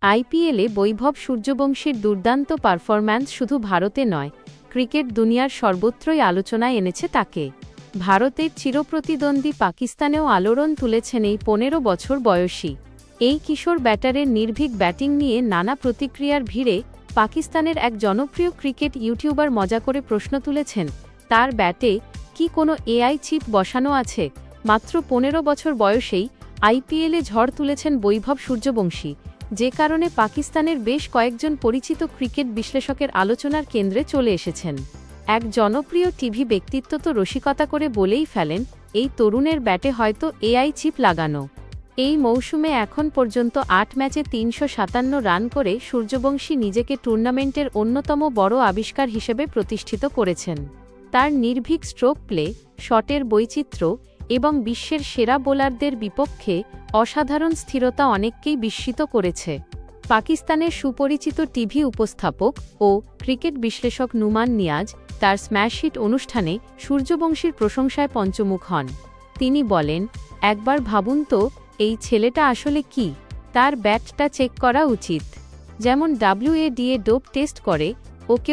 আইপিএলে বৈভব সূর্যবংশীর দুর্দান্ত পারফরম্যান্স শুধু ভারতে নয়, ক্রিকেট দুনিয়ার সর্বত্রই আলোচনায় এনেছে তাকে। ভারতের চিরপ্রতিদ্বন্দ্বী পাকিস্তানেও আলোড়ন তুলেছেন এই ১৫ বছর বয়সী এই কিশোর ব্যাটারের নির্ভীক ব্যাটিং নিয়ে নানা প্রতিক্রিয়ার ভিড়ে পাকিস্তানের এক জনপ্রিয় ক্রিকেট ইউটিউবার মজা করে প্রশ্ন তুলেছেন, তার ব্যাটে কি কোনো এআই চিপ বসানো আছে? মাত্র ১৫ বছর বয়সেই আইপিএলে ঝড় তুলেছেন বৈভব সূর্যবংশী, যে কারণে পাকিস্তানের বেশ কয়েকজন পরিচিত ক্রিকেট বিশ্লেষকের আলোচনার কেন্দ্রে চলে এসেছেন। এক জনপ্রিয় টিভি ব্যক্তিত্ব তো রসিকতা করে বলেই ফেলেন, এই তরুণের ব্যাটে হয়তো এআই চিপ লাগানো। এই মৌসুমে এখন পর্যন্ত ৮ ম্যাচে ৩৫৭ রান করে সূর্যবংশী নিজেকে টুর্নামেন্টের অন্যতম বড় আবিষ্কার হিসেবে প্রতিষ্ঠিত করেছেন। তার নির্ভীক স্ট্রোক প্লে, শটের বৈচিত্র্য এবং বিশ্বের সেরা বোলারদের বিপক্ষে অসাধারণ স্থিরতা অনেককেই বিস্মিত করেছে। পাকিস্তানের সুপরিচিত টিভি উপস্থাপক ও ক্রিকেট বিশ্লেষক নুমান নিয়াজ তার স্ম্যাশ হিট অনুষ্ঠানে সূর্যবংশীর প্রশংসায় পঞ্চমুখ হন। তিনি বলেন, একবার ভাবুন তো, এই ছেলেটা আসলে কি? তার ব্যাটটা চেক করা উচিত। যেমন WADA ডোপ টেস্ট করে, ওকেও